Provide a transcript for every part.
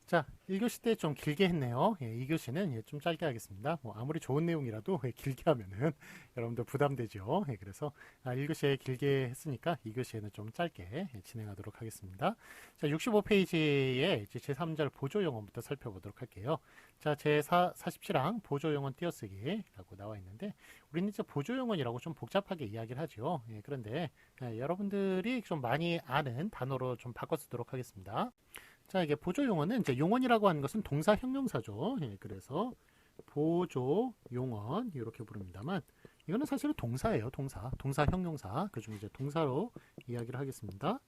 자, 1교시 때 좀 길게 했네요. 예, 2교시는 좀 짧게 하겠습니다. 뭐 아무리 좋은 내용이라도 길게 하면은 여러분들 부담되죠. 그래서 1교시에 길게 했으니까 2교시에는 좀 짧게 진행하도록 하겠습니다. 자, 65페이지에 제3절 보조용어부터 살펴보도록 할게요. 자, 제47항 보조용어 띄어쓰기라고 나와 있는데 우리는 이제 보조용어라고 좀 복잡하게 이야기를 하죠. 그런데 여러분들이 좀 많이 아는 단어로 좀 바꿔 쓰도록 하겠습니다. 자, 이게 보조 용어는 이제 용언이라고 하는 것은 동사 형용사죠. 그래서 보조 용언 이렇게 부릅니다만 이거는 사실은 동사예요. 동사 형용사. 그중에 이제 동사로 이야기를 하겠습니다.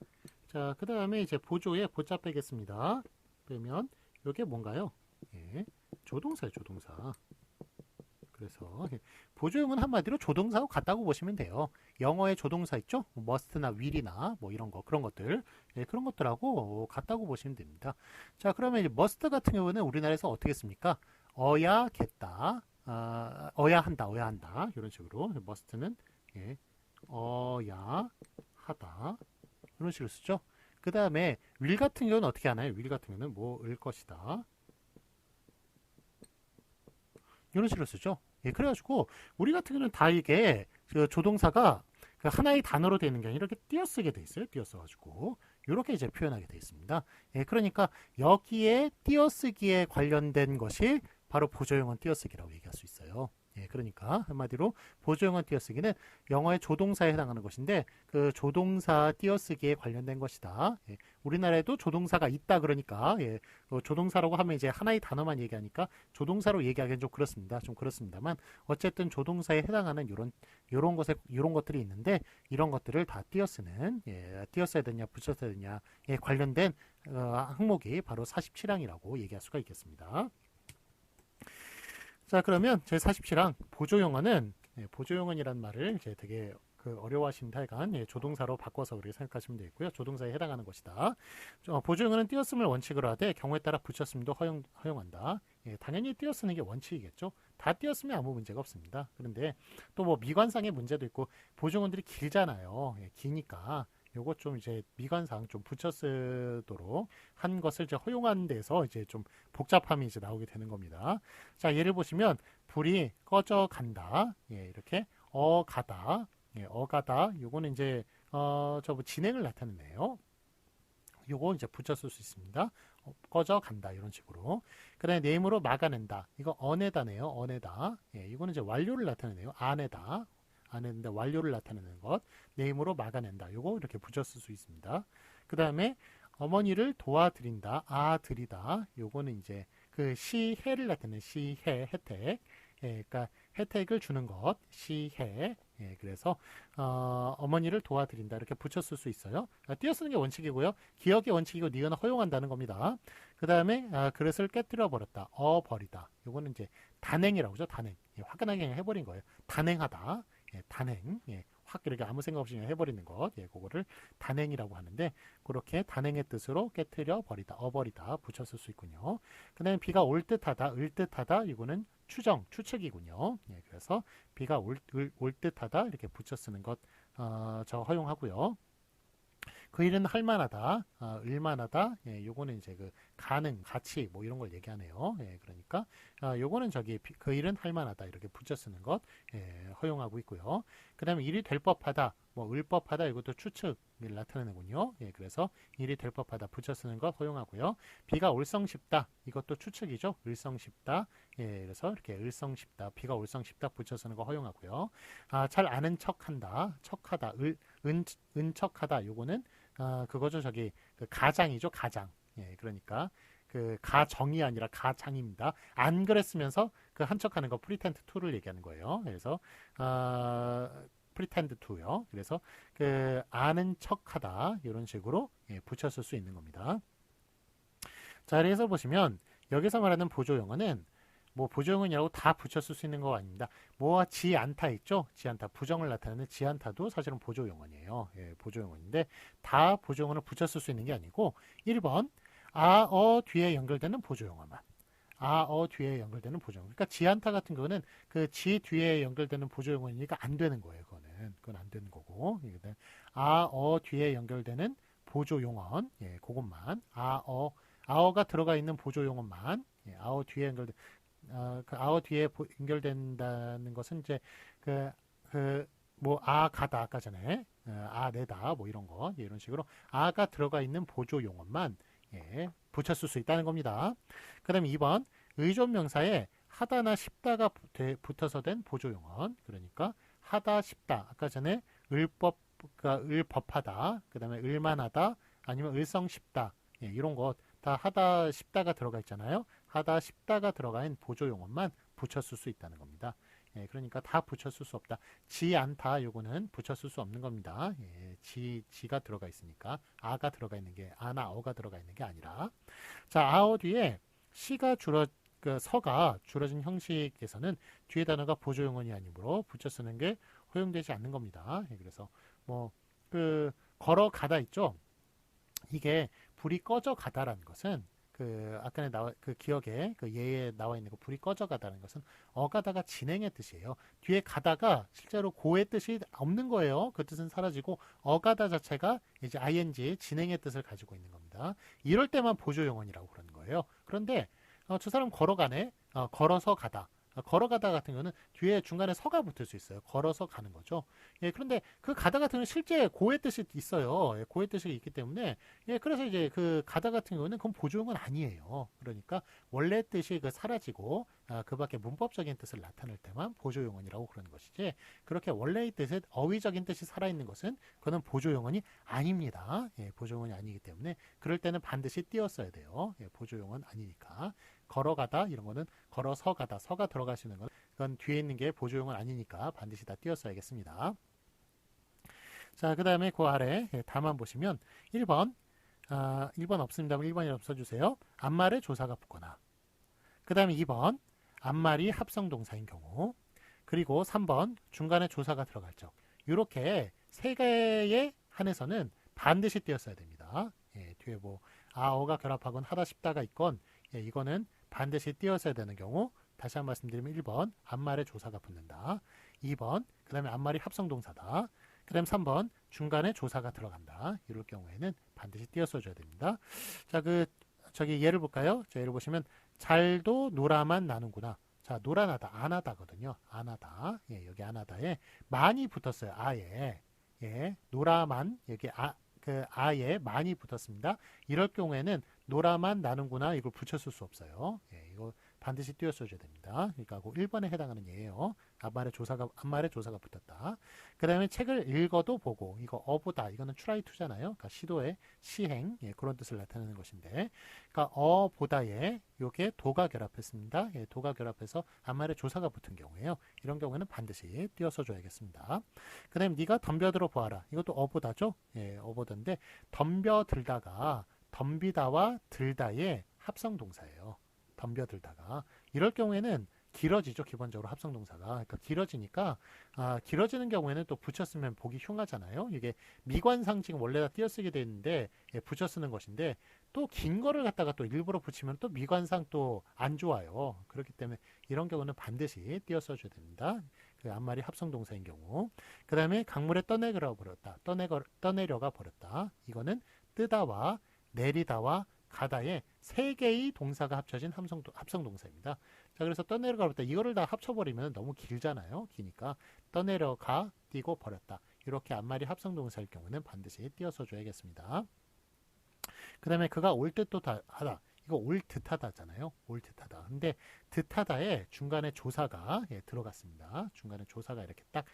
자, 그 다음에 이제 보조에 보자 빼겠습니다. 빼면 이게 뭔가요? 예, 조동사예요. 조동사. 그래서 보조용은 한마디로 조동사하고 같다고 보시면 돼요. 영어의 조동사 있죠? must나 will이나 뭐 이런 거 그런 것들 그런 것들하고 같다고 보시면 됩니다. 자, 그러면 이제 must 같은 경우는 우리나라에서 어떻게 씁니까? 어야겠다, 어야 한다 이런 식으로 must는 어야 하다 이런 식으로 쓰죠. 그 다음에 will 같은 경우는 어떻게 하나요? will 같은 경우는 뭐을 것이다 이런 식으로 쓰죠. 그래가지고 우리 같은 경우는 다 이게 그 조동사가 그 하나의 단어로 되는 게 아니라 이렇게 띄어쓰게 돼 있어요. 띄어써가지고 이렇게 이제 표현하게 돼 있습니다. 그러니까 여기에 띄어쓰기에 관련된 것이 바로 보조용언 띄어쓰기라고 얘기할 수 있어요. 그러니까 한마디로 보조용언 띄어쓰기는 영어의 조동사에 해당하는 것인데 그 조동사 띄어쓰기에 관련된 것이다. 우리나라에도 조동사가 있다 그러니까 조동사라고 하면 이제 하나의 단어만 얘기하니까 조동사로 얘기하기는 좀 그렇습니다. 좀 그렇습니다만 어쨌든 조동사에 해당하는 이런 것들이 있는데 이런 것들을 다 띄어쓰는 띄어써야 되냐 붙였어야 되냐 관련된 항목이 바로 47항이라고 얘기할 수가 있겠습니다. 자, 그러면 제 47항 보조용어는 보조용어이라는 말을 이제 되게 어려워하시는 하여간 조동사로 바꿔서 그렇게 생각하시면 되겠고요. 조동사에 해당하는 것이다. 보조용어는 띄어쓰을 원칙으로 하되 경우에 따라 붙였음도 허용한다. 당연히 띄어쓰는 게 원칙이겠죠. 다 띄었으면 아무 문제가 없습니다. 그런데 또 뭐 미관상의 문제도 있고 보조용어들이 길잖아요. 기니까 요거 좀 이제 미관상 좀 붙여 쓰도록 한 것을 이제 허용한 데서 이제 좀 복잡함이 이제 나오게 되는 겁니다. 자, 예를 보시면 불이 꺼져 간다. 이렇게 가다. 가다. 요거는 이제 저 진행을 나타내네요. 요거 이제 붙여 쓸 수 있습니다. 꺼져 간다 이런 식으로. 그다음에 네임으로 막아낸다. 이거 어내다네요. 어내다. 이거는 이제 완료를 나타내네요. 안에다. 안에는데 완료를 나타내는 것. 네임으로 막아낸다. 요거 이렇게 붙여 쓸 수 있습니다. 그다음에 어머니를 도와드린다. 아드리다. 요거는 이제 그 시혜를 나타내는 시혜 혜택. 그러니까 혜택을 주는 것 시혜. 그래서 어머니를 도와드린다 이렇게 붙였을 수 있어요. 띄어쓰는 게 원칙이고요. 기억의 원칙이고 니은 허용한다는 겁니다. 그 다음에 그릇을 깨뜨려 버렸다. 버리다. 요거는 이제 단행이라고 하죠. 단행. 화끈하게 그냥 해버린 거예요. 단행하다. 단행. 확 이렇게 아무 생각 없이 그냥 해버리는 것. 그거를 단행이라고 하는데 그렇게 단행의 뜻으로 깨뜨려 버리다. 버리다 붙였을 수 있군요. 그 다음에 비가 올 듯하다. 을 듯하다. 이거는 추측이군요. 그래서 비가 올 듯하다 이렇게 붙여 쓰는 것 저 허용하고요. 그 일은 할만하다, 을만하다. 요거는 이제 그 가능, 가치 뭐 이런 걸 얘기하네요. 그러니까 요거는 저기 그 일은 할만하다 이렇게 붙여 쓰는 것 허용하고 있고요. 그다음에 일이 될 법하다, 뭐 을 법하다 이것도 추측을 나타내는군요. 그래서 일이 될 법하다 붙여 쓰는 것 허용하고요. 비가 올성쉽다 이것도 추측이죠. 을성쉽다. 그래서 이렇게 을성쉽다, 비가 올성쉽다 붙여 쓰는 거 허용하고요. 잘 아는 척한다, 척하다, 은척하다 요거는 그거죠. 저기 그 가장이죠. 가장. 그러니까 그 가정이 아니라 가장입니다. 안 그랬으면서 그 한척하는 거 프리텐트 투를 얘기하는 거예요. 그래서 프리텐드 투요. 그래서 그 아는 척하다 이런 식으로 붙였을 수 있는 겁니다. 자, 그래서 보시면 여기서 말하는 보조용어는 뭐 보조용어라고 다 붙였을 수 있는 거 아닙니다. 뭐와 지 않다 있죠? 지 않다. 부정을 나타내는 지 않다도 사실은 보조용어예요. 보조용어인데 다 보조용어를 붙였을 수 있는 게 아니고 1번 뒤에 연결되는 보조용어만. 뒤에 연결되는 보조용어. 그러니까 지 않다 같은 경우는 그 지 뒤에 연결되는 보조용어니까 안 되는 거예요. 그건 안 되는 거고. 뒤에 연결되는 보조용어. 그것만. 아어가 들어가 있는 보조용어만 아어 뒤에 그 아어 뒤에 연결된다는 것은 이제 뭐 아 가다 아까 전에 아 내다 뭐 이런 거 이런 식으로 아가 들어가 있는 보조용어만 붙였을 수 있다는 겁니다. 그다음에 2번 의존명사에 하다나 싶다가 붙어서 된 보조용어. 그러니까 하다 싶다. 아까 전에 그러니까 을법하다. 그다음에 을만하다. 아니면 을성쉽다. 이런 거 다 하다 싶다가 들어가 있잖아요. 하다 싶다가 들어간 보조용어만 붙였을 수 있다는 겁니다. 그러니까 다 붙였을 수 없다. 지 않다 요거는 붙였을 수 없는 겁니다. 지가 들어가 있으니까 아가 들어가 있는 게 아나 어가 들어가 있는 게 아니라 자 아어 뒤에 시가 서가 줄어진 형식에서는 뒤에 단어가 보조용어이 아니므로 붙여 쓰는 게 허용되지 않는 겁니다. 그래서 뭐 걸어가다 있죠. 이게 불이 꺼져 가다라는 것은 아까 기억에 예에 나와 있는 거 불이 꺼져 가다는 것은 어가다가 진행의 뜻이에요. 뒤에 가다가 실제로 고의 뜻이 없는 거예요. 그 뜻은 사라지고 어가다 자체가 이제 ing 진행의 뜻을 가지고 있는 겁니다. 이럴 때만 보조용어이라고 그러는 거예요. 그런데 저 사람 걸어가네. 걸어서 가다. 걸어가다 같은 경우는 뒤에 중간에 서가 붙을 수 있어요. 걸어서 가는 거죠. 그런데 그 가다 같은 경우는 실제 고의 뜻이 있어요. 고의 뜻이 있기 때문에 그래서 이제 그 가다 같은 경우는 그건 보조용어는 아니에요. 그러니까 원래 뜻이 사라지고 그 밖에 문법적인 뜻을 나타낼 때만 보조용어라고 그러는 것이지 그렇게 원래의 뜻에 어휘적인 뜻이 살아있는 것은 그거는 보조용어는 아닙니다. 보조용어는 아니기 때문에 그럴 때는 반드시 띄었어야 돼요. 보조용어는 아니니까. 걸어가다 이런 거는 걸어서 가다 서가 들어갈 수 있는 건 그건 뒤에 있는 게 보조용은 아니니까 반드시 다 띄었어야겠습니다. 자, 그 다음에 그 아래 답만 보시면 1번 1번 없습니다만 1번이라고 써주세요. 앞말에 조사가 붙거나 그 다음에 2번 앞말이 합성동사인 경우 그리고 3번 중간에 조사가 들어갈 적 이렇게 세 개에 한해서는 반드시 띄었어야 됩니다. 뒤에 뭐 아어가 결합하건 하다 싶다가 있건 이거는 반드시 띄었어야 되는 경우 다시 한번 말씀드리면 1번 앞말에 조사가 붙는다. 2번 그 다음에 앞말이 합성동사다. 그 다음 3번 중간에 조사가 들어간다. 이럴 경우에는 반드시 띄어써줘야 됩니다. 자, 저기 예를 볼까요? 자, 예를 보시면 잘도 놀아만 나는구나. 자, 놀아나다 안하다거든요. 안하다. 여기 안하다에 많이 붙었어요. 아예. 놀아만 여기 아예 많이 붙었습니다. 이럴 경우에는 놀아만 나는구나 이걸 붙였을 수 없어요. 이거 반드시 띄어써줘야 됩니다. 그러니까 1번에 해당하는 예예요. 앞말에 조사가 붙었다. 그 다음에 책을 읽어도 보고 이거 어보다 이거는 try to잖아요. 그러니까 시도의 시행 그런 뜻을 나타내는 것인데 그러니까 어보다에 요게 도가 결합했습니다. 도가 결합해서 앞말에 조사가 붙은 경우에요. 이런 경우에는 반드시 띄어써 줘야겠습니다. 그 다음에 네가 덤벼들어 보아라. 이것도 어보다죠. 어보다인데 덤벼들다가 덤비다와 들다의 합성동사예요. 덤벼들다가 이럴 경우에는 길어지죠. 기본적으로 합성동사가 그러니까 길어지니까 길어지는 경우에는 또 붙였으면 보기 흉하잖아요. 이게 미관상징 원래 다 띄어쓰게 돼 있는데 붙여 쓰는 것인데 또 긴 거를 갖다가 또 일부러 붙이면 또 미관상 또 안 좋아요. 그렇기 때문에 이런 경우는 반드시 띄어써 줘야 됩니다. 그 앞말이 합성동사인 경우 그 다음에 강물에 떠내려가 버렸다. 떠내려가 버렸다. 이거는 뜨다와 내리다와 가다의 세 개의 동사가 합쳐진 합성동사입니다. 자, 그래서 떠내려가 버렸다. 이거를 다 합쳐버리면 너무 길잖아요. 기니까 떠내려가 뛰고 버렸다. 이렇게 앞말이 합성동사일 경우는 반드시 띄어서 줘야겠습니다. 그 다음에 그가 올 듯도 하다. 이거 올 듯하다잖아요. 올 듯하다. 근데 듯하다에 중간에 조사가 들어갔습니다. 중간에 조사가 이렇게 딱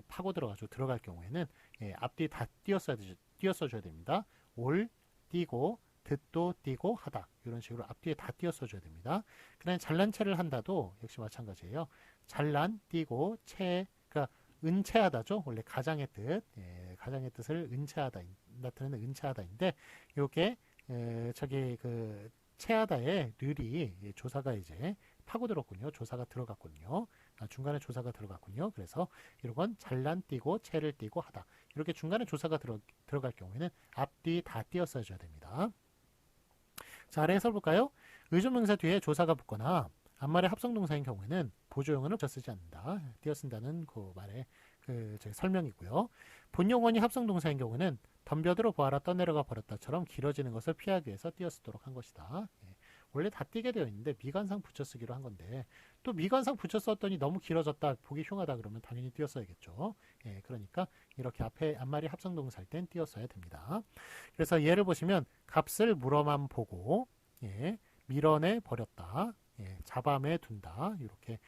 파고 들어가지고 들어갈 경우에는 앞뒤 다 띄어서 줘야 됩니다. 올 띄고 듣도 띄고 하다 이런 식으로 앞뒤에 다 띄어써 줘야 됩니다. 그다음에 잘난 체를 한다도 역시 마찬가지예요. 잘난 띄고 그러니까 은채하다죠. 원래 가장의 뜻, 가장의 뜻을 은채하다 나타내는 은채하다인데 이게 저기 채하다의 르리 조사가 이제 파고들었군요. 조사가 들어갔군요. 중간에 조사가 들어갔군요. 그래서 이런 건 잘난 띄고 채를 띄고 하다. 이렇게 중간에 조사가 들어갈 경우에는 앞뒤 다 띄어써야 됩니다. 자, 아래 해설 볼까요? 의존명사 뒤에 조사가 붙거나 앞말의 합성동사인 경우에는 보조용어는 붙여 쓰지 않는다. 띄어 쓴다는 그 말에 설명이고요. 본용언이 합성동사인 경우는 덤벼들어 보아라 떠내려가 버렸다처럼 길어지는 것을 피하기 위해서 띄어쓰도록 한 것이다. 원래 다 띄게 되어 있는데 미관상 붙여쓰기로 한 건데 또 미관상 붙여썼더니 너무 길어졌다 보기 흉하다 그러면 당연히 띄어써야겠죠. 그러니까 이렇게 앞에 앞말이 합성동사일 땐 띄어써야 됩니다. 그래서 예를 보시면 값을 물어만 보고 밀어내 버렸다, 잡아매 둔다 이렇게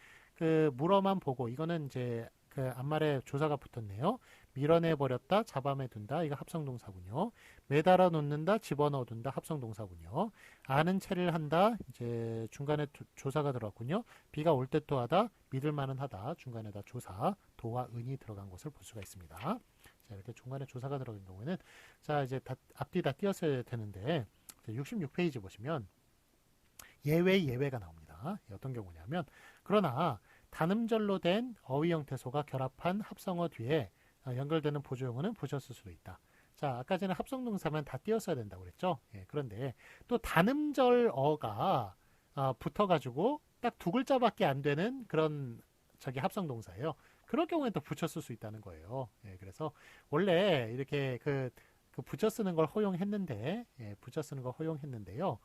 물어만 보고 이거는 이제 앞말에 조사가 붙었네요. 밀어내 버렸다, 잡아매 둔다 이거 합성동사군요. 매달아 놓는다, 집어넣어 둔다 합성동사군요. 아는 채를 한다 이제 중간에 조사가 들어갔군요. 비가 올 듯도 하다, 믿을 만은 하다 중간에다 조사 도와 은이 들어간 것을 볼 수가 있습니다. 자, 이렇게 중간에 조사가 들어간 경우에는 자 이제 앞뒤 다 띄었어야 되는데 66페이지 보시면 예외가 나옵니다. 어떤 경우냐면 그러나 단음절로 된 어휘 형태소가 결합한 합성어 뒤에 연결되는 보조용어는 붙였을 수도 있다. 자, 아까 전에 합성동사면 다 띄었어야 된다고 그랬죠. 그런데 또 단음절어가 붙어가지고 딱 두 글자밖에 안 되는 그런 합성동사예요. 그럴 경우에 또 붙였을 수 있다는 거예요. 그래서 원래 이렇게 붙여 쓰는 걸 허용했는데, 붙여 쓰는 걸 허용했는데요.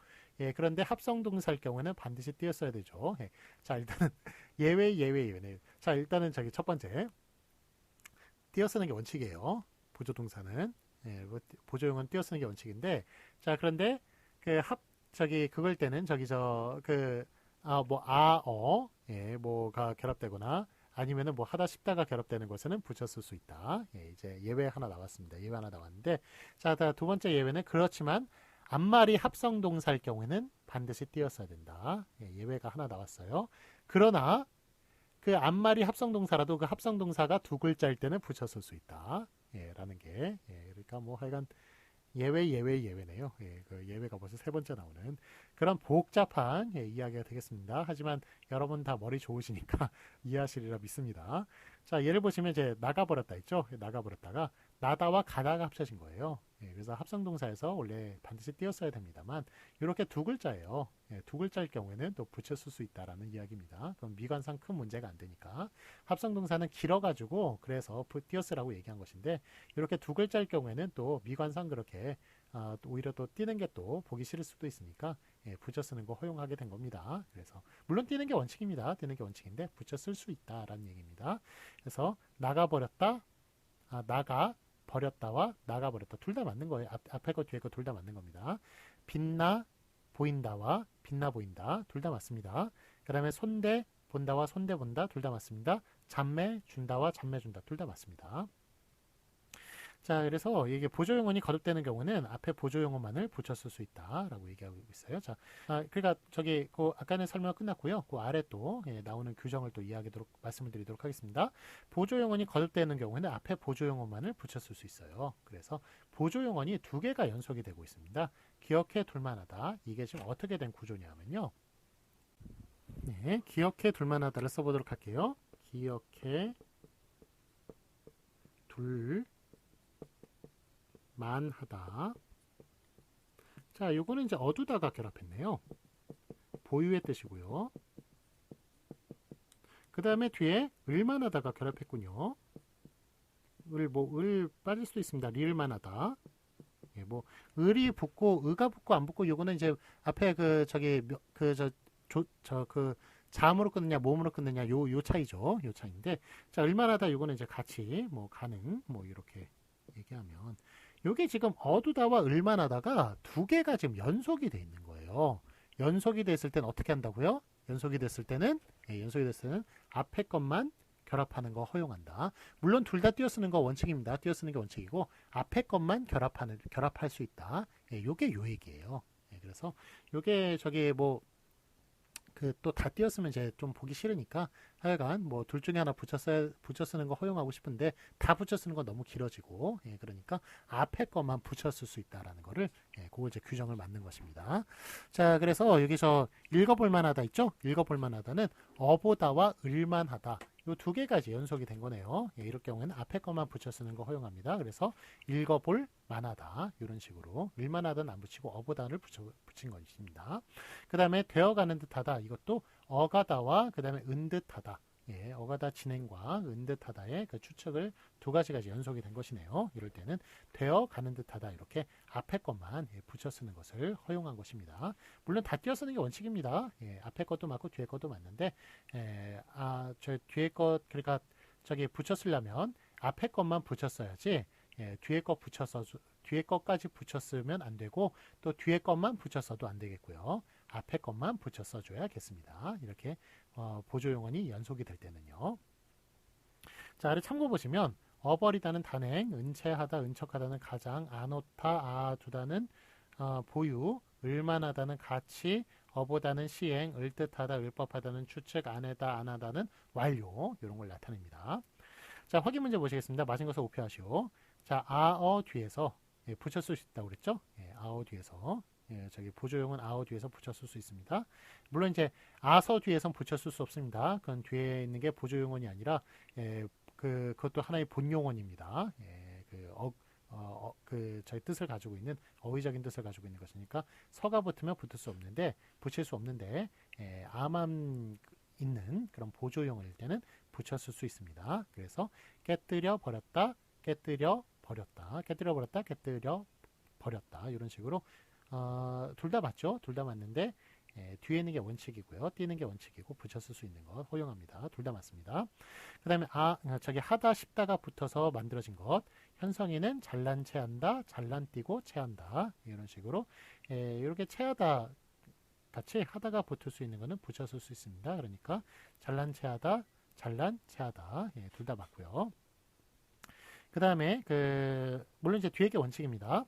그런데 합성동사일 경우에는 반드시 띄었어야 되죠. 자, 일단은 예외. 자, 일단은 첫 번째 띄어쓰는 게 원칙이에요. 보조동사는 보조용은 띄어쓰는 게 원칙인데, 자 그런데 그걸 때는 뭐가 결합되거나 아니면은 뭐 하다 싶다가 결합되는 것에는 붙였을 수 있다. 이제 예외 하나 나왔습니다. 예외 하나 나왔는데, 자 두 번째 예외는 그렇지만 앞말이 합성동사일 경우에는 반드시 띄었어야 된다. 예외가 하나 나왔어요. 그러나 그 앞말이 합성동사라도 그 합성동사가 두 글자일 때는 붙였을 수 있다. 라는 게 그러니까 뭐 하여간 예외네요. 그 예외가 벌써 세 번째 나오는 그런 복잡한 이야기가 되겠습니다. 하지만 여러분 다 머리 좋으시니까 이해하시리라 믿습니다. 자, 예를 보시면 이제 나가버렸다 있죠. 나가버렸다가 나다와 가다가 합쳐진 거예요. 그래서 합성동사에서 원래 반드시 띄었어야 됩니다만 이렇게 두 글자예요. 두 글자일 경우에는 또 붙였을 수 있다라는 이야기입니다. 그럼 미관상 큰 문제가 안 되니까 합성동사는 길어가지고 그래서 띄었으라고 얘기한 것인데 이렇게 두 글자일 경우에는 또 미관상 그렇게 오히려 또 띄는 게 또 보기 싫을 수도 있으니까 붙여 쓰는 거 허용하게 된 겁니다. 그래서 물론 띄는 게 원칙입니다. 띄는 게 원칙인데 붙여 쓸 수 있다라는 얘기입니다. 그래서 나가버렸다, 나가 버렸다와 나가버렸다 둘 다 맞는 거예요. 앞에 거 뒤에 거 둘 다 맞는 겁니다. 빛나 보인다와 빛나 보인다 둘 다 맞습니다. 그 다음에 손대 본다와 손대 본다 둘 다 맞습니다. 잠매 준다와 잠매 준다 둘 다 맞습니다. 자, 그래서 이게 보조용어니 거듭되는 경우는 앞에 보조용어만을 붙였을 수 있다라고 얘기하고 있어요. 자, 그러니까 아까는 설명 끝났고요. 그 아래 또 나오는 규정을 또 말씀을 드리도록 하겠습니다. 보조용어니 거듭되는 경우에는 앞에 보조용어만을 붙였을 수 있어요. 그래서 보조용어니 두 개가 연속이 되고 있습니다. 기억해 둘만하다. 이게 지금 어떻게 된 구조냐면요. 기억해 둘만하다를 써보도록 할게요. 기억해 둘만하다. 자, 요거는 이제 어두다가 결합했네요. 보유의 뜻이고요. 그 다음에 뒤에 을만하다가 결합했군요. 을 빠질 수도 있습니다. 리을만하다. 을이 붙고 의가 붙고 안 붙고 요거는 이제 앞에 자음으로 끊느냐 모음으로 끊느냐 요 차이죠. 요 차이인데, 자 을만하다 요거는 이제 같이 가능 이렇게 얘기하면 요게 지금 어두다와 을만하다가 두 개가 지금 연속이 돼 있는 거예요. 연속이 됐을 때는 어떻게 한다고요? 연속이 됐을 때는 앞에 것만 결합하는 거 허용한다. 물론 둘 다 띄어쓰는 거 원칙입니다. 띄어쓰는 게 원칙이고 앞에 것만 결합할 수 있다. 요게 요 얘기예요. 그래서 요게 또 다 띄었으면 이제 좀 보기 싫으니까 하여간 둘 중에 하나 붙여 쓰는 거 허용하고 싶은데 다 붙여 쓰는 건 너무 길어지고 그러니까 앞에 것만 붙여 쓸 수 있다라는 거를 그걸 이제 규정을 만든 것입니다. 자, 그래서 여기서 읽어볼 만하다 있죠? 읽어볼 만하다는 어보다와 을만하다 요 두 개가 이제 연속이 된 거네요. 이럴 경우에는 앞에 것만 붙여 쓰는 거 허용합니다. 그래서 읽어볼 만하다 이런 식으로 을만하다는 안 붙이고 어보다를 붙인 것입니다. 그 다음에 되어가는 듯하다 이것도 어가다와 그 다음에 은듯하다 어가다 진행과 은듯하다의 그 추측을 두 가지가 이제 연속이 된 것이네요. 이럴 때는 되어 가는 듯하다 이렇게 앞에 것만 붙여 쓰는 것을 허용한 것입니다. 물론 다 띄어 쓰는 게 원칙입니다. 앞에 것도 맞고 뒤에 것도 맞는데 저 뒤에 것 그러니까 저기 붙여 쓰려면 앞에 것만 붙여 써야지 뒤에 것 붙여서 뒤에 것까지 붙여 쓰면 안 되고 또 뒤에 것만 붙여 써도 안 되겠고요. 앞에 것만 붙여 써줘야겠습니다. 이렇게 보조 용언이 연속이 될 때는요. 자, 아래 참고 보시면 어버리다는 단행, 은채하다, 은척하다는 가장, 안놓다, 아두다는 보유, 을만하다는 가치, 어보다는 시행, 을듯하다, 을법하다는 추측, 안하다, 안하다는 완료 이런 걸 나타냅니다. 자, 확인 문제 보시겠습니다. 맞은 것을 오표하시오. 자, 아어 뒤에서 붙여 쓸 수 있다고 그랬죠? 아어 뒤에서 저기 보조용은 아어 뒤에서 붙여 쓸 수 있습니다. 물론 이제 아서 뒤에선 붙여 쓸 수 없습니다. 그건 뒤에 있는 게 보조용언이 아니라 그것도 하나의 본용언입니다. 저희 뜻을 가지고 있는 어휘적인 뜻을 가지고 있는 것이니까 서가 붙으면 붙을 수 없는데 붙일 수 없는데 아만 있는 그런 보조용어일 때는 붙였을 수 있습니다. 그래서 깨뜨려 버렸다, 깨뜨려 버렸다, 깨뜨려 버렸다, 깨뜨려 버렸다 이런 식으로 둘 다 맞죠? 둘 다 맞는데 뒤에 있는 게 원칙이고요. 띄는 게 원칙이고 붙였을 수 있는 것 허용합니다. 둘 다 맞습니다. 그 다음에 저기 하다 싶다가 붙어서 만들어진 것 현성이는 잘난 체한다, 잘난 띄고 체한다 이런 식으로 이렇게 체하다 같이 하다가 붙을 수 있는 거는 붙였을 수 있습니다. 그러니까 잘난 체하다, 잘난 체하다 둘 다 맞고요. 그 다음에 물론 이제 뒤에 게 원칙입니다.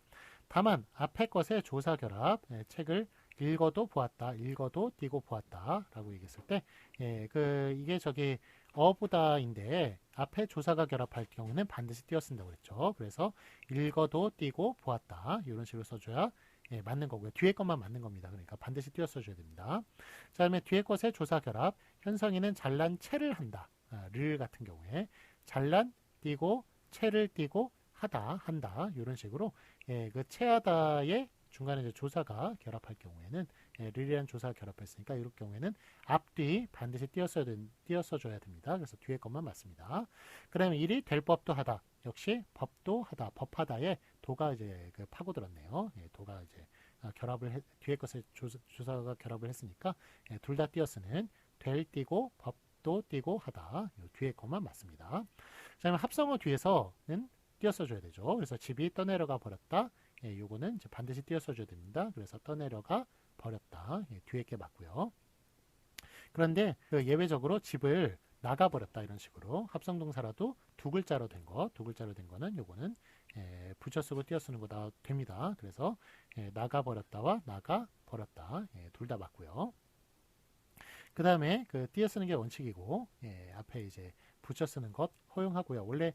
다만 앞에 것의 조사 결합 책을 읽어도 보았다, 읽어도 띄고 보았다 라고 얘기했을 때 이게 저기 어보다인데 앞에 조사가 결합할 경우는 반드시 띄어 쓴다고 그랬죠. 그래서 읽어도 띄고 보았다 이런 식으로 써줘야 맞는 거고요. 뒤에 것만 맞는 겁니다. 그러니까 반드시 띄어 써줘야 됩니다. 자, 다음에 뒤에 것의 조사 결합 현성이는 잘난 체를 한다. 를 같은 경우에 잘난 띄고 체를 띄고 하다 한다 이런 식으로 그 체하다의 중간에 이제 조사가 결합할 경우에는 릴이라는 조사가 결합했으니까 이럴 경우에는 앞뒤 반드시 띄어써줘야 됩니다. 그래서 뒤에 것만 맞습니다. 그 다음에 일이 될 법도 하다. 역시 법도 하다. 법하다에 도가 이제 파고들었네요. 도가 이제 뒤에 것에 조사가 결합을 했으니까 둘 다 띄어쓰는 될 띄고 법도 띄고 하다. 뒤에 것만 맞습니다. 자, 그럼 합성어 뒤에서는 띄어써줘야 되죠. 그래서 집이 떠내려가 버렸다. 요거는 이제 반드시 띄어써줘야 됩니다. 그래서 떠내려가 버렸다. 뒤에 게 맞고요. 그런데 예외적으로 집을 나가버렸다 이런 식으로 합성동사라도 두 글자로 된 거는 요거는 붙여 쓰고 띄어 쓰는 거다 됩니다. 그래서 나가버렸다와 나가버렸다 둘 다 맞고요. 그 다음에 띄어 쓰는 게 원칙이고 앞에 이제 붙여 쓰는 것 허용하고요. 원래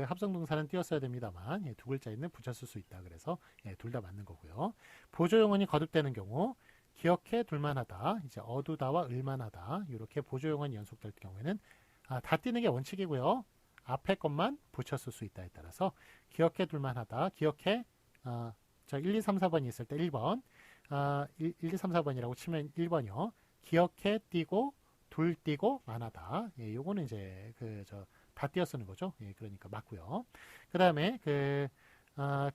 합성동사는 띄어 써야 됩니다만 두 글자 있는 붙여 쓸 수 있다. 그래서 둘 다 맞는 거고요. 보조용언이 거듭되는 경우 기억해 둘만하다, 이제 어두다와 을만하다 이렇게 보조용언이 연속될 경우에는 다 띄는 게 원칙이고요. 앞에 것만 붙여 쓸 수 있다에 따라서 기억해 둘만하다, 기억해 1, 2, 3, 4번이 있을 때 1번 1, 2, 3, 4번이라고 치면 1번이요. 기억해 띄고 둘 띄고 만하다. 요거는 이제 다 띄어 쓰는 거죠. 그러니까 맞고요. 그 다음에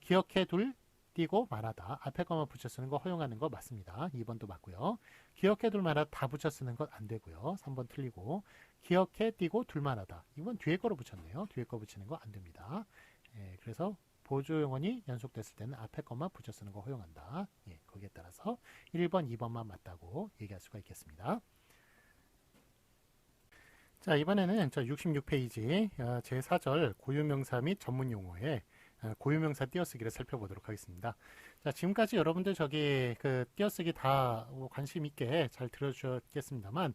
기억해 둘 띄고 말하다. 앞에 것만 붙여 쓰는 거 허용하는 거 맞습니다. 2번도 맞고요. 기억해 둘 말하다 다 붙여 쓰는 것 안 되고요. 3번 틀리고 기억해 띄고 둘 말하다. 이건 뒤에 거로 붙였네요. 뒤에 거 붙이는 거 안 됩니다. 그래서 보조용언이 연속됐을 때는 앞에 것만 붙여 쓰는 거 허용한다. 거기에 따라서 1번, 2번만 맞다고 얘기할 수가 있겠습니다. 자, 이번에는 저 66페이지 제4절 고유명사 및 전문용어의 고유명사 띄어쓰기를 살펴보도록 하겠습니다. 자, 지금까지 여러분들 저기 띄어쓰기 다 관심 있게 잘 들어주셨겠습니다만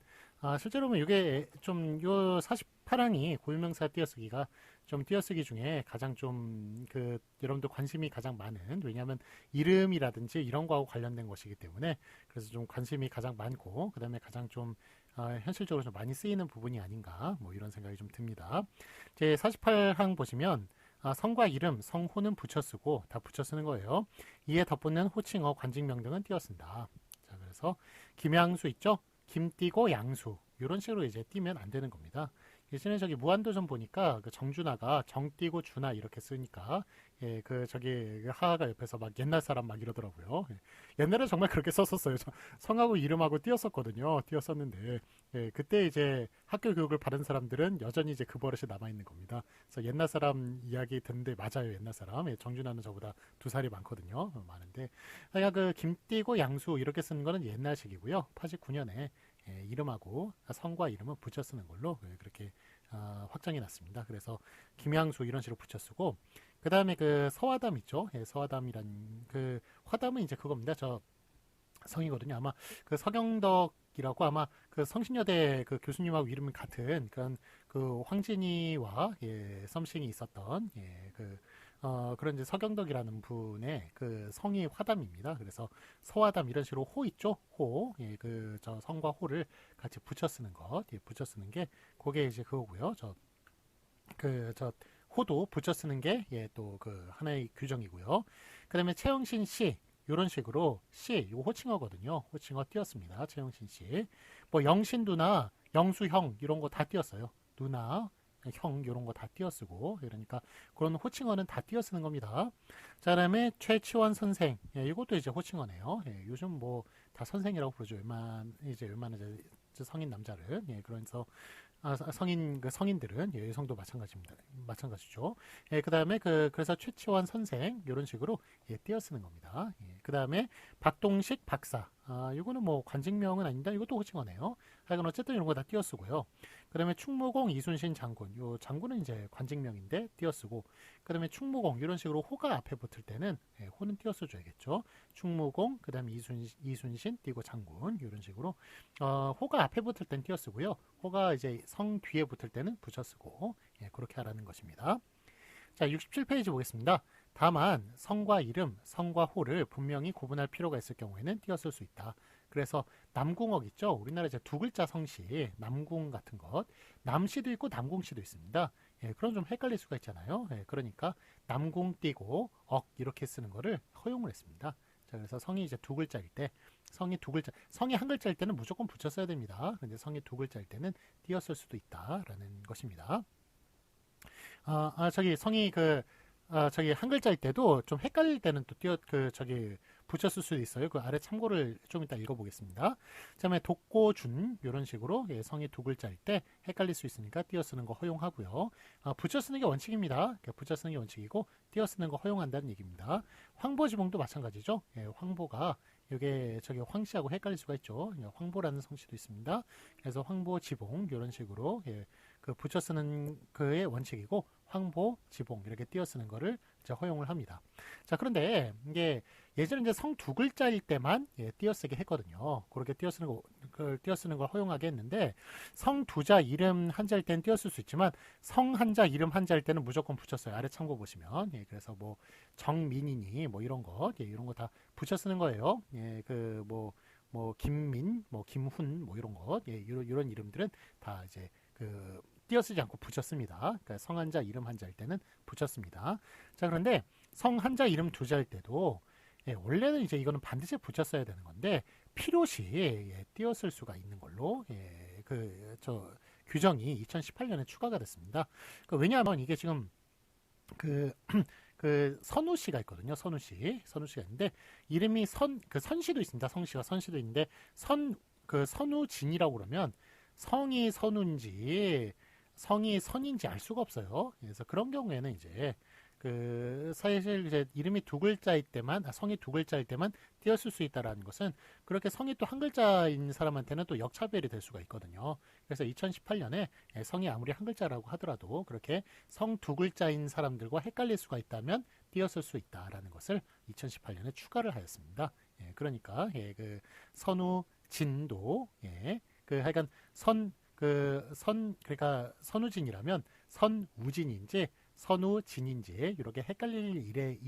실제로 보면 이게 좀 요 48항이 고유명사 띄어쓰기가 좀 띄어쓰기 중에 가장 좀 여러분들 관심이 가장 많은, 왜냐하면 이름이라든지 이런 거하고 관련된 것이기 때문에 그래서 좀 관심이 가장 많고 그 다음에 가장 좀 현실적으로 좀 많이 쓰이는 부분이 아닌가 뭐 이런 생각이 좀 듭니다. 제 48항 보시면 성과 이름, 성호는 붙여 쓰고 다 붙여 쓰는 거예요. 이에 덧붙는 호칭어, 관직명 등은 띄어 쓴다. 자, 그래서 김양수 있죠? 김 띄고 양수. 이런 식으로 이제 띄면 안 되는 겁니다. 예전에 저기 무한도전 보니까 그 정준하가 정 띄고 준하 이렇게 쓰니까 예, 그 저기 그 하하가 옆에서 막 옛날 사람 막 이러더라고요. 예, 옛날에 정말 그렇게 썼었어요. 성하고 이름하고 띄었었거든요. 띄었었는데 예, 그때 이제 학교 교육을 받은 사람들은 여전히 이제 그 버릇이 남아 있는 겁니다. 그래서 옛날 사람 이야기 듣는데 맞아요. 옛날 사람. 예, 정준하는 저보다 2살이 많거든요. 많은데 하여간 그 김띄고 양수 이렇게 쓰는 거는 옛날식이고요. 89년에 예, 이름하고 성과 이름은 붙여 쓰는 걸로 예, 그렇게 확정이 났습니다. 그래서 김양수 이런 식으로 붙여 쓰고 그 다음에 그 서화담 있죠. 예, 서화담이란 그 화담은 이제 그겁니다. 저 성이거든요. 아마 그 서경덕이라고 아마 그 성신여대 그 교수님하고 이름이 같은 그런 그 황진이와 예, 썸씽이 있었던 예, 그 그런 이제 서경덕이라는 분의 그 성이 화담입니다. 그래서 서화담 이런 식으로 호 있죠? 호. 예, 그 저 성과 호를 같이 붙여 쓰는 것. 예, 붙여 쓰는 게 그게 이제 그거고요. 저 호도 붙여 쓰는 게 예, 또 그 하나의 규정이고요. 그다음에 최영신 씨 이런 식으로 씨 이거 호칭어거든요. 호칭어 띄었습니다. 최영신 씨. 뭐 영신 누나, 영수형 이런 거 다 띄었어요. 누나, 형 이런 거 다 띄어쓰고 그러니까 그런 호칭어는 다 띄어쓰는 겁니다. 자, 그다음에 최치원 선생 예, 이것도 이제 호칭어네요. 예, 요즘 뭐 다 선생이라고 부르죠. 웬만한 이제 성인 남자를 예, 그래서 성인 그 성인들은 예, 여성도 마찬가지입니다. 마찬가지죠. 예, 그다음에 그래서 최치원 선생 이런 식으로 예, 띄어쓰는 겁니다. 예, 그다음에 박동식 박사. 이거는 뭐 관직명은 아닌데 이것도 호칭어네요. 하여간 어쨌든 이런 거 다 띄어쓰고요. 그다음에 충무공 이순신 장군. 요 장군은 이제 관직명인데 띄어쓰고 그다음에 충무공 이런 식으로 호가 앞에 붙을 때는 예, 호는 띄어써 줘야겠죠. 충무공 그다음에 이순신 띄고 장군 이런 식으로 호가 앞에 붙을 땐 띄어쓰고요. 호가 이제 성 뒤에 붙을 때는 붙여쓰고 예, 그렇게 하라는 것입니다. 자, 67페이지 보겠습니다. 다만 성과 이름, 성과 호를 분명히 구분할 필요가 있을 경우에는 띄어쓸 수 있다. 그래서 남궁억 있죠. 우리나라 이제 두 글자 성씨, 남궁 같은 것, 남씨도 있고 남궁씨도 있습니다. 예, 그럼 좀 헷갈릴 수가 있잖아요. 예, 그러니까 남궁 띄고 억 이렇게 쓰는 거를 허용을 했습니다. 자, 그래서 성이 이제 두 글자일 때, 성이 한 글자일 때는 무조건 붙여 써야 됩니다. 근데 성이 두 글자일 때는 띄어쓸 수도 있다라는 것입니다. 저기 성이 저기 한 글자일 때도 좀 헷갈릴 때는 또 붙였을 수도 있어요. 그 아래 참고를 좀 이따 읽어보겠습니다. 그다음에 독고준 이런 식으로 예, 성이 두 글자일 때 헷갈릴 수 있으니까 띄어쓰는 거 허용하고요. 붙여쓰는 게 원칙입니다. 붙여쓰는 게 원칙이고 띄어쓰는 거 허용한다는 얘기입니다. 황보지봉도 마찬가지죠. 예, 황보가 이게 저기 황씨하고 헷갈릴 수가 있죠. 예, 황보라는 성씨도 있습니다. 그래서 황보지봉 이런 식으로 예, 그 붙여쓰는 그의 원칙이고 황보, 지봉 이렇게 띄어쓰는 거를 이제 허용을 합니다. 자, 그런데 이게 예전에 이제 성 두 글자일 때만 예, 띄어쓰게 했거든요. 그렇게 띄어쓰는 걸 허용하게 했는데 성 두자 이름 한자일 때는 띄어쓸 수 있지만 성 한자 이름 한자일 때는 무조건 붙였어요. 아래 참고 보시면 예, 그래서 뭐 정민이니 뭐 이런 거 예, 이런 거 다 붙여쓰는 거예요. 예, 뭐 김민, 뭐 김훈 뭐 이런 거 예, 이런 이름들은 다 이제 띄어쓰지 않고 붙였습니다. 그러니까 성 한자 이름 한자일 때는 붙였습니다. 자, 그런데 성 한자 이름 두자일 때도 예, 원래는 이제 이거는 반드시 붙였어야 되는 건데 필요시 예, 띄었을 수가 있는 걸로 예, 규정이 2018년에 추가가 됐습니다. 왜냐하면 이게 지금 선우 씨가 있거든요. 선우가 있는데 이름이 선씨도 있습니다. 성씨가 선씨도 있는데 선우진이라고 그러면 성이 선우인지 성이 선인지 알 수가 없어요. 그래서 그런 경우에는 이제 사실 이제 이름이 두 글자일 때만 성이 두 글자일 때만 띄었을 수 있다라는 것은 그렇게 성이 또 한 글자인 사람한테는 또 역차별이 될 수가 있거든요. 그래서 2018년에 성이 아무리 한 글자라고 하더라도 그렇게 성 두 글자인 사람들과 헷갈릴 수가 있다면 띄었을 수 있다라는 것을 2018년에 추가를 하였습니다. 예, 그러니까 선우 진도 하여간 그러니까 선우진이라면 선우진인지 선우진인지 이렇게 헷갈릴 일에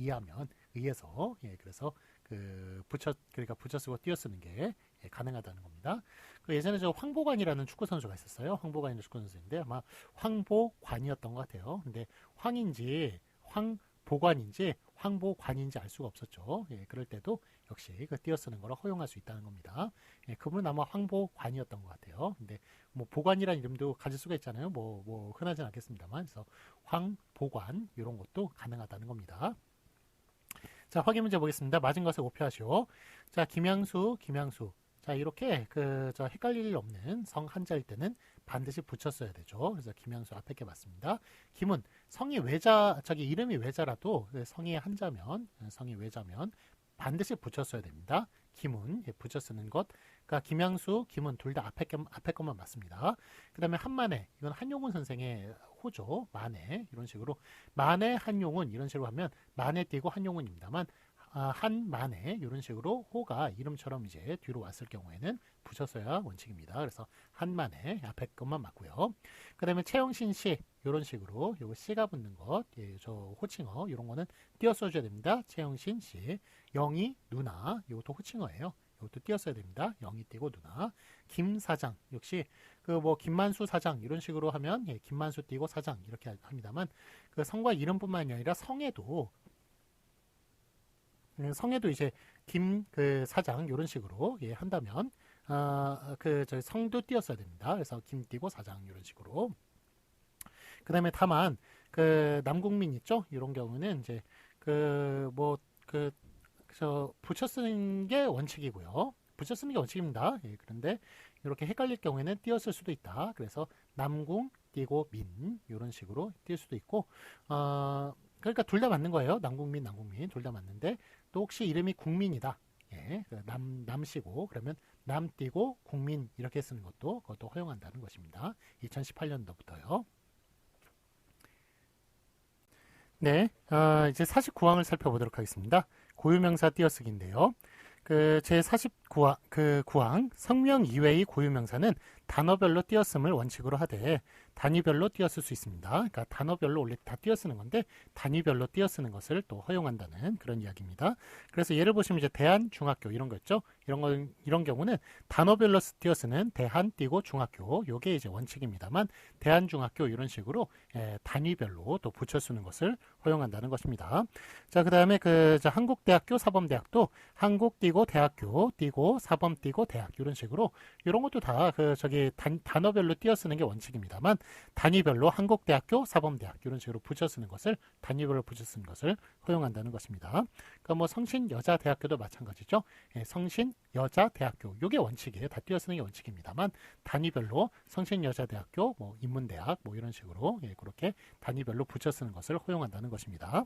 의해서 그래서 그러니까 붙여쓰고 띄어쓰는 게 가능하다는 겁니다. 예전에 저 황보관이라는 축구 선수가 있었어요. 황보관이라는 축구 선수인데 아마 황보관이었던 것 같아요. 근데 황인지 황보관인지 황보관인지 알 수가 없었죠. 그럴 때도 역시 띄어쓰는 거를 허용할 수 있다는 겁니다. 그분은 아마 황보관이었던 것 같아요. 근데 뭐 보관이라는 이름도 가질 수가 있잖아요. 뭐 흔하진 않겠습니다만. 그래서 황보관 이런 것도 가능하다는 겁니다. 자, 확인 문제 보겠습니다. 맞은 것을 오표하시오. 자, 김양수. 자, 이렇게 저 헷갈릴 일 없는 성 한자일 때는 반드시 붙였어야 되죠. 그래서 김양수 앞에 게 맞습니다. 김은 성이 외자, 이름이 외자라도 성이 한자면, 성이 외자면 반드시 붙였어야 됩니다. 김은 붙여 쓰는 것. 그러니까 김양수, 김은 둘 다 앞에 것만 맞습니다. 그 다음에 한만해. 이건 한용운 선생의 호죠. 만해. 이런 식으로. 만해, 한용운. 이런 식으로 하면 만해 띄고 한용운입니다만 한만해. 이런 식으로 호가 이름처럼 이제 뒤로 왔을 경우에는 붙였어야 원칙입니다. 그래서 한만해. 앞에 것만 맞고요. 그 다음에 채영신 씨. 이런 식으로 요거 씨가 붙는 것. 예, 저 호칭어. 이런 거는 띄어 써줘야 됩니다. 채영신 씨. 영희, 누나. 이것도 호칭어예요. 이것도 띄었어야 됩니다. 영희 띄고 누나. 김 사장 역시 뭐 김만수 사장 이런 식으로 하면 예, 김만수 띄고 사장 이렇게 합니다만 그 성과 이름뿐만이 아니라 성에도 이제 김 사장 이런 식으로 예, 한다면 저희 성도 띄었어야 됩니다. 그래서 김 띄고 사장 이런 식으로. 그다음에 다만 남국민 있죠? 이런 경우는 이제 붙여 쓰는 게 원칙이고요. 붙여 쓰는 게 원칙입니다. 예, 그런데 이렇게 헷갈릴 경우에는 띄었을 수도 있다. 그래서 남궁 띄고 민 이런 식으로 띄을 수도 있고 그러니까 둘 다 맞는 거예요. 남궁민 둘 다 맞는데 또 혹시 이름이 국민이다. 예, 남씨고 그러면 남 띄고 국민 이렇게 쓰는 그것도 허용한다는 것입니다. 2018년도부터요. 네, 이제 49항을 살펴보도록 하겠습니다. 고유명사 띄어쓰기인데요. 제 49항 성명 이외의 고유명사는 단어별로 띄었음을 원칙으로 하되 단위별로 띄었을 수 있습니다. 그러니까 단어별로 원래 다 띄어쓰는 건데 단위별로 띄어쓰는 것을 또 허용한다는 그런 이야기입니다. 그래서 예를 보시면 이제 대한중학교 이런 거 있죠. 이런 경우는 단어별로 띄어쓰는 대한 띄고 중학교 요게 이제 원칙입니다만 대한중학교 이런 식으로 단위별로 또 붙여 쓰는 것을 허용한다는 것입니다. 자, 그다음에 한국대학교 사범대학도 한국 띄고 대학교 띄고 사범 띄고 대학 이런 식으로 이런 것도 다 단어별로 띄어 쓰는 게 원칙입니다만 단위별로 한국대학교 사범대학 이런 식으로 붙여 쓰는 것을 단위별로 붙여 쓰는 것을 허용한다는 것입니다. 그러니까 뭐 성신여자대학교도 마찬가지죠. 예, 성신여자대학교 이게 원칙이에요. 다 띄어 쓰는 게 원칙입니다만 단위별로 성신여자대학교 뭐 인문대학 뭐 이런 식으로 예, 그렇게 단위별로 붙여 쓰는 것을 허용한다는 것입니다.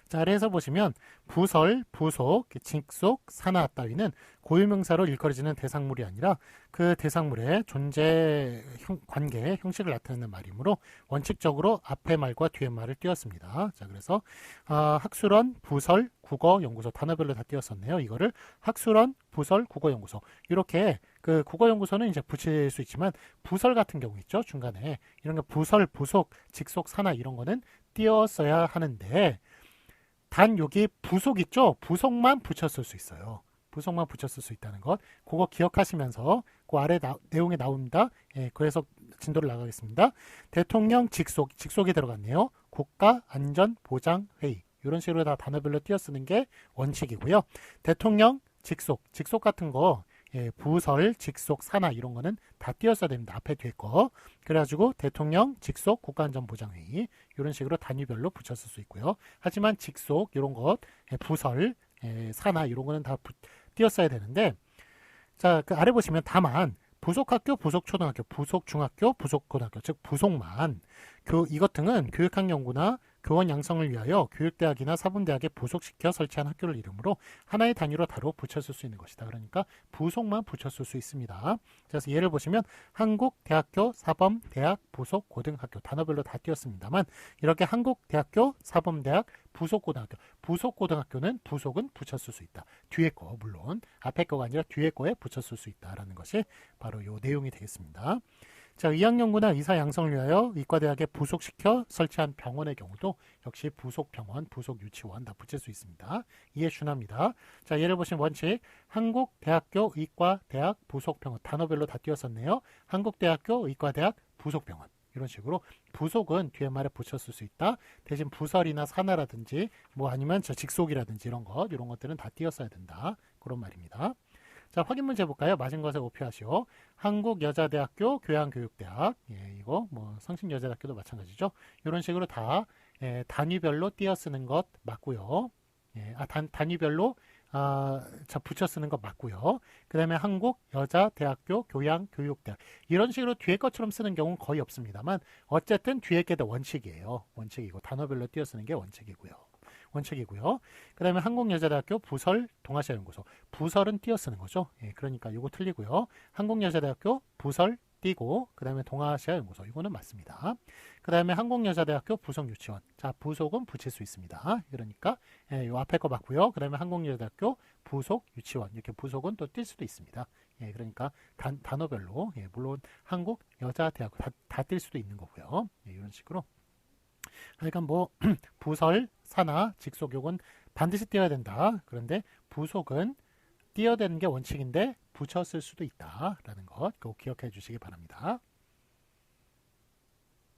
자, 아래에서 보시면 부설, 부속, 직속, 산하 따위는 고유명사로 일컬어지는 대상물이 아니라 그 대상물의 존재 관계, 형식을 나타내는 말이므로 원칙적으로 앞의 말과 뒤의 말을 띄었습니다. 자, 그래서 학술원, 부설, 국어연구소 단어별로 다 띄었었네요. 이거를 학술원, 부설, 국어연구소 이렇게 국어연구소는 이제 붙일 수 있지만 부설 같은 경우 있죠. 중간에 이런 거 부설, 부속, 직속, 산하 이런 거는 띄었어야 하는데 단 여기 부속 있죠? 부속만 붙였을 수 있어요. 부속만 붙였을 수 있다는 것. 그거 기억하시면서 그 아래 내용에 나옵니다. 예, 그래서 진도를 나가겠습니다. 대통령 직속이 들어갔네요. 국가안전보장회의 이런 식으로 다 단어별로 띄어 쓰는 게 원칙이고요. 대통령 직속 같은 거 예, 부설, 직속, 산하 이런 거는 다 띄었어야 됩니다. 앞에 뒤에 거. 그래가지고 대통령, 직속, 국가안전보장회의 이런 식으로 단위별로 붙였을 수 있고요. 하지만 직속 이런 것, 예, 부설, 예, 산하 이런 거는 다 띄었어야 되는데 자, 아래 보시면 다만 부속학교, 부속초등학교, 부속중학교, 부속고등학교 즉 부속만 이것 등은 교육학연구나 교원 양성을 위하여 교육대학이나 사범대학에 부속시켜 설치한 학교를 이름으로 하나의 단위로 다루 붙였을 수 있는 것이다. 그러니까 부속만 붙였을 수 있습니다. 그래서 예를 보시면 한국대학교, 사범대학, 부속고등학교 단어별로 다 띄었습니다만 이렇게 한국대학교, 사범대학, 부속고등학교는 부속은 붙였을 수 있다. 뒤에 거 물론 앞에 거가 아니라 뒤에 거에 붙였을 수 있다라는 것이 바로 이 내용이 되겠습니다. 자, 의학연구나 의사 양성을 위하여 의과대학에 부속시켜 설치한 병원의 경우도 역시 부속병원, 부속유치원 다 붙일 수 있습니다. 이해 준합니다. 자, 예를 보시면 원칙 한국대학교 의과대학 부속병원 단어별로 다 띄었었네요. 한국대학교 의과대학 부속병원 이런 식으로 부속은 뒤에 말에 붙였을 수 있다. 대신 부설이나 산하라든지 뭐 아니면 직속이라든지 이런 것들은 다 띄었어야 된다. 그런 말입니다. 자, 확인 문제 볼까요? 맞은 것에 오표하시오. 한국여자대학교 교양교육대학. 예, 이거 뭐 성신여자대학교도 마찬가지죠. 이런 식으로 다 단위별로 띄어 쓰는 것 맞고요. 예, 단위별로 자, 붙여 쓰는 것 맞고요. 그 다음에 한국여자대학교 교양교육대학. 이런 식으로 뒤에 것처럼 쓰는 경우는 거의 없습니다만 어쨌든 뒤에 게 다 원칙이에요. 원칙이고 단어별로 띄어 쓰는 게 원칙이고요. 그 다음에 한국여자대학교 부설 동아시아연구소. 부설은 띄어 쓰는 거죠. 예, 그러니까 이거 틀리고요. 한국여자대학교 부설 띄고 그 다음에 동아시아연구소. 이거는 맞습니다. 그 다음에 한국여자대학교 부속유치원. 자, 부속은 붙일 수 있습니다. 그러니까 이 앞에 거 맞고요. 그 다음에 한국여자대학교 부속유치원. 이렇게 부속은 또 뛸 수도 있습니다. 예, 그러니까 단어별로 물론 한국여자대학교 다 뛸 수도 있는 거고요. 예, 이런 식으로. 하여간 뭐 부설, 산하, 직속욕은 반드시 띄어야 된다. 그런데 부속은 띄어야 되는 게 원칙인데 붙였을 수도 있다라는 것 꼭 기억해 주시기 바랍니다.